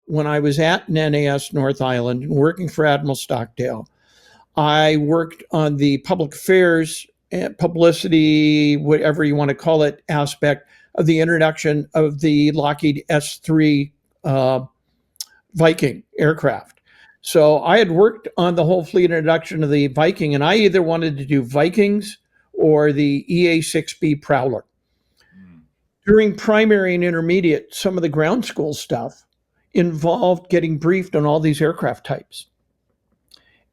when I was at NAS North Island and working for Admiral Stockdale, I worked on the public affairs, publicity, whatever you want to call it, aspect of the introduction of the Lockheed S3 Viking aircraft. So I had worked on the whole fleet introduction of the Viking, and I either wanted to do Vikings or the EA-6B Prowler. During primary and intermediate, some of the ground school stuff involved getting briefed on all these aircraft types.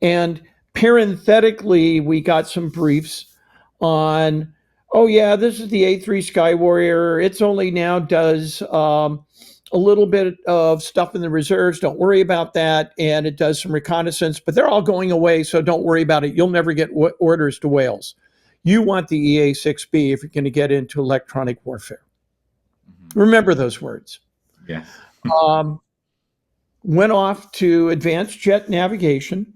And parenthetically, we got some briefs on, oh yeah, this is the A3 Skywarrior. It's only now does a little bit of stuff in the reserves. Don't worry about that. And it does some reconnaissance, but they're all going away, so don't worry about it. You'll never get orders to Wales. You want the EA-6B if you're going to get into electronic warfare. Remember those words. Yes. Went off to advanced jet navigation,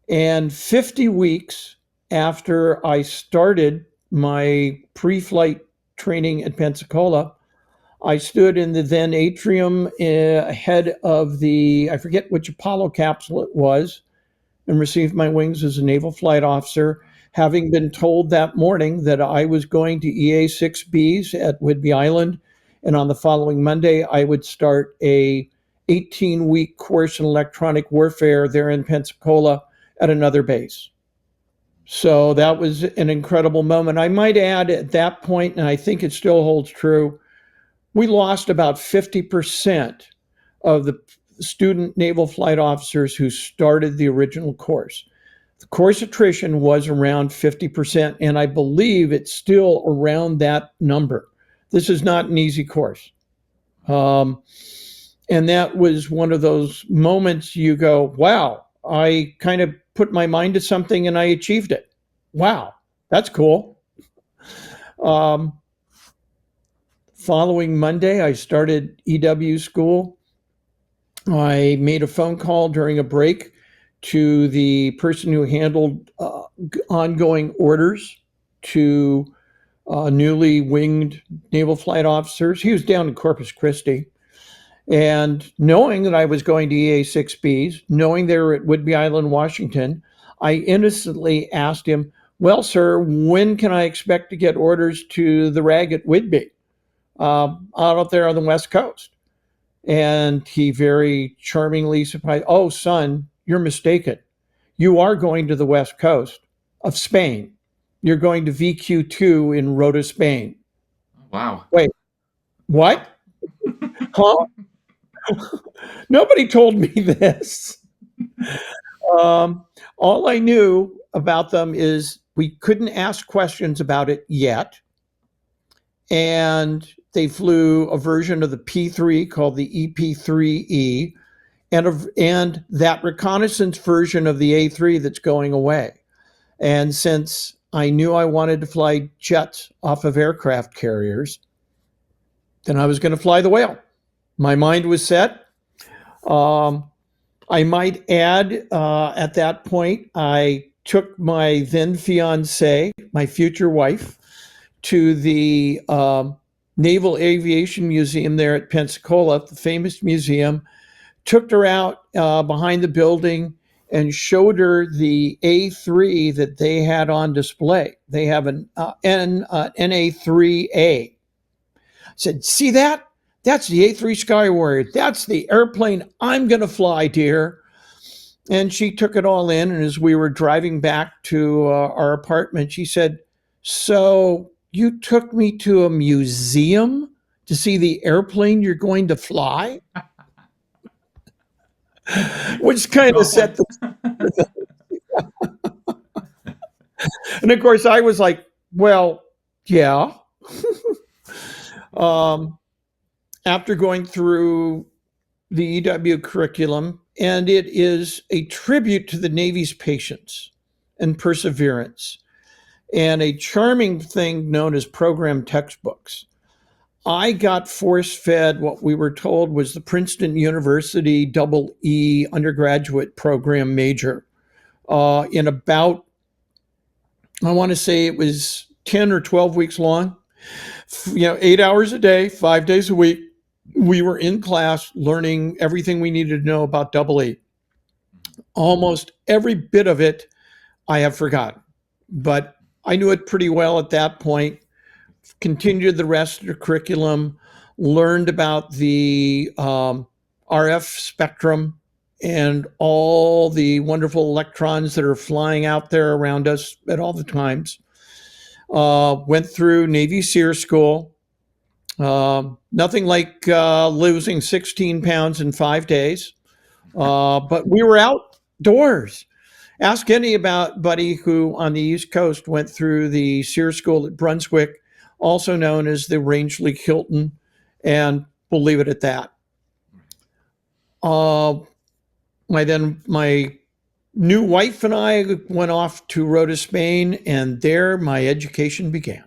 and 50 weeks after I started my pre-flight training at Pensacola, I stood in the then atrium ahead of the, I forget which Apollo capsule it was, and received my wings as a naval flight officer, having been told that morning that I was going to EA-6Bs at Whidbey Island, and on the following Monday, I would start a 18-week course in electronic warfare there in Pensacola at another base. So that was an incredible moment. I might add at that point, and I think it still holds true, we lost about 50% of the student naval flight officers who started the original course. The course attrition was around 50%, and I believe it's still around that number. This is not an easy course. And that was one of those moments you go, wow, I kind of put my mind to something and I achieved it. Wow, that's cool. Following Monday, I started EW school. I made a phone call during a break to the person who handled ongoing orders to newly winged naval flight officers. He was down in Corpus Christi. And knowing that I was going to EA-6Bs, knowing they were at Whidbey Island, Washington, I innocently asked him, well, sir, when can I expect to get orders to the RAG at Whidbey, out there on the West Coast? And he very charmingly surprised, oh, son, you're mistaken. You are going to the West Coast of Spain. You're going to VQ2 in Rota, Spain. Wow. Wait, what? Huh? Nobody told me this. All I knew about them is we couldn't ask questions about it yet. And they flew a version of the P3 called the EP3E and that reconnaissance version of the A3 that's going away. And since I knew I wanted to fly jets off of aircraft carriers, then I was going to fly the Whale. My mind was set. I might add, at that point, I took my then fiance, my future wife, to the Naval Aviation Museum there at Pensacola, the famous museum, took her out behind the building and showed her the A3 that they had on display. They have an NA3A. I said, see that? That's the A3 Skywarrior. That's the airplane I'm going to fly, dear. And she took it all in. And as we were driving back to our apartment, she said, so you took me to a museum to see the airplane you're going to fly? Which kind of set the... And of course, I was like, well, yeah. After going through the EW curriculum, and it is a tribute to the Navy's patience and perseverance and a charming thing known as program textbooks. I got force-fed what we were told was the Princeton University Double E undergraduate program major in about, I want to say it was 10 or 12 weeks long, 8 hours a day, 5 days a week, we were in class learning everything we needed to know about double E. Almost every bit of it I have forgotten, but I knew it pretty well at that point. Continued the rest of the curriculum, learned about the RF spectrum and all the wonderful electrons that are flying out there around us at all the times. Went through Navy SEER school. Nothing like losing 16 pounds in 5 days, but we were outdoors. Ask anybody who on the East Coast went through the SEER school at Brunswick, also known as the Rangeley Hilton, and we'll leave it at that. My new wife and I went off to Rota, Spain, and there my education began.